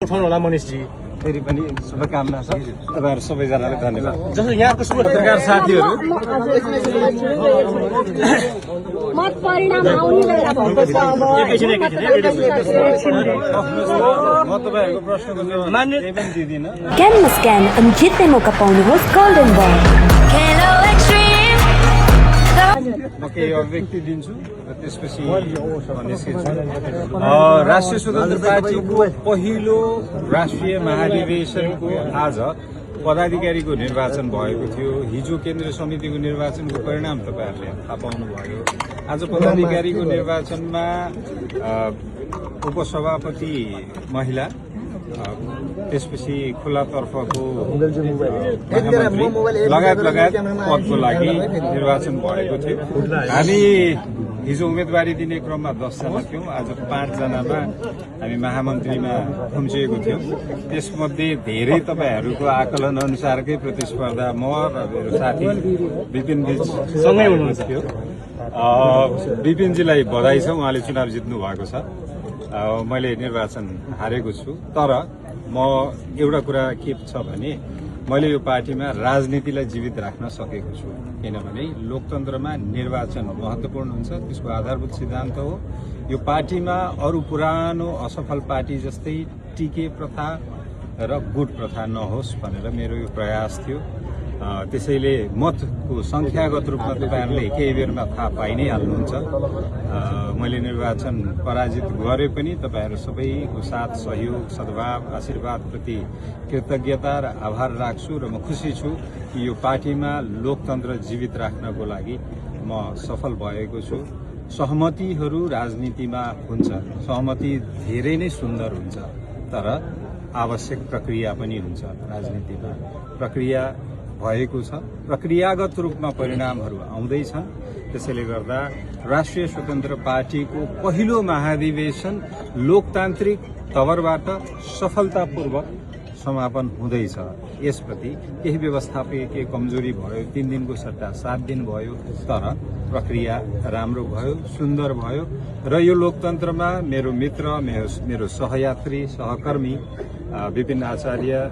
उठाउनु होला मनिषजी। फेरि पनि शुभकामना छ तपाईहरु सबैजनालाई धन्यवाद। जस्तो यहाँको पत्रकार साथीहरु मत परिणाम आउने बेला भएको छ अब म तपाईहरुको प्रश्नको जवाब मान्ने पनि दिदिन। क्यानमा स्क्यान अनि जित्ने मौका पाउनुहोस् गोल्डन बल। म केही अभिव्यक्ति दिन्छु र त्यसपछि राष्ट्रिय स्वतन्त्र पार्टीको पहिलो राष्ट्रिय महाधिवेशनको आज पदाधिकारीको निर्वाचन भएको थियो। हिजो केन्द्रीय समितिको निर्वाचनको परिणाम तपाईहरुले थाहा पाउनुभयो। आज पदाधिकारीको निर्वाचनमा उपसभापति महिला, त्यसपछि खुल्ला तर्फको लगायत पदको लागि निर्वाचन भएको थियो। हामी हिजो उम्मेदवारी दिने क्रममा 10 जना थियौं, आज 5 जनामा हामी महामन्त्रीमा खुम्चिएको थियौं। त्यसमध्ये धेरै तपाईहरुको आकलन अनुसारकै प्रतिस्पर्धा म र मेरो साथी विपिन बीच सँगै हुनुहुन्थ्यो। विपिनजीलाई बधाई छ, उहाँले चुनाव जित्नु भएको छ। मैले निर्वाचन हारेको छु, तर म एउटा कुरा के छ भने मैले यो पार्टीमा राजनीतिलाई जीवित राख्न सकेको छु। किनभने लोकतन्त्रमा निर्वाचन महत्वपूर्ण हुन्छ, त्यसको आधारभूत सिद्धान्त हो। यो पार्टीमा अरू पुरानो असफल पार्टी जस्तै टिके प्रथा र गुट प्रथा नहोस् भनेर मेरो यो प्रयास थियो। त्यसैले मतको संख्यागत रूपमा तपाईहरुले केही बेरमा थाहा पाइ नै हाल्नुहुन्छ। मैले निर्वाचन पराजित गरे पनि तपाईहरु सबैको साथ, सहयोग, सद्भाव, आशीर्वादप्रति कृतज्ञता र आभार राख्छु र म खुसी छु कि यो पार्टीमा लोकतन्त्र जीवित राख्नको लागि म सफल भएको छु। सहमतिहरू राजनीतिमा हुन्छ, सहमति धेरै नै सुन्दर हुन्छ, तर आवश्यक प्रक्रिया पनि हुन्छ। राजनीतिमा प्रक्रिया भएको छ, प्रक्रियागत रूपमा परिणामहरू आउँदैछन्। त्यसैले गर्दा राष्ट्रिय स्वतन्त्र पार्टीको पहिलो महाधिवेशन लोकतान्त्रिक तवरबाट सफलतापूर्वक समापन हुँदैछ। यसप्रति केही व्यवस्थापकीय कमजोरी भयो, 3 दिनको सट्टा 7 दिन भयो, तर प्रक्रिया राम्रो भयो, सुन्दर भयो र यो लोकतन्त्रमा मेरो मित्र, मेरो सहयात्री, सहकर्मी विपिन आचार्य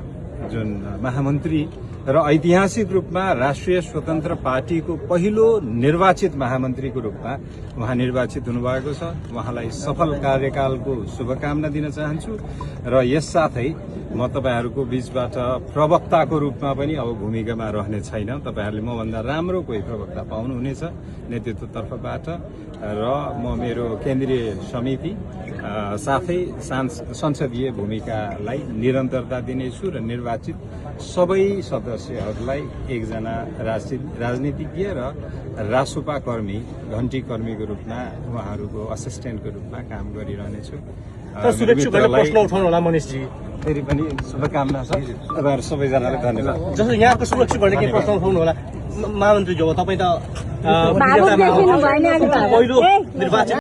जुन महामन्त्री र ऐतिहासिक रूपमा राष्ट्रिय स्वतन्त्र पार्टीको पहिलो निर्वाचित महामन्त्रीको रूपमा उहाँ निर्वाचित हुनुभएको छ। उहाँलाई सफल कार्यकालको शुभकामना दिन चाहन्छु र यससाथै म तपाईहरुको बीचबाट प्रवक्ताको रूपमा पनि अब भूमिकामा रहने छैन। तपाईहरुले मभन्दा राम्रो कोही प्रवक्ता पाउनुहुनेछ नेतृत्व तर्फबाट र म मेरो केन्द्रीय समिति साथै संसदीय भूमिकालाई निरन्तरता दिनेछु र निर्वाचित सबै सदस्यहरूलाई एकजना राजनीतिज्ञ र रासोपा कर्मी, घण्टी कर्मीको रूपमा उहाँहरूको असिस्टेन्टको रूपमा काम गरिरहनेछु। सुरक्षाको प्रश्न उठाउनु होला मनिषजी। फेरि पनि शुभकामना छ तपाईहरु सबैजनालाई धन्यवाद। जस्तो यहाँको सुरक्षा गर्ने के प्रश्न उठाउनु होला महामन्त्री जो तपाई त पहिलो निर्वाचित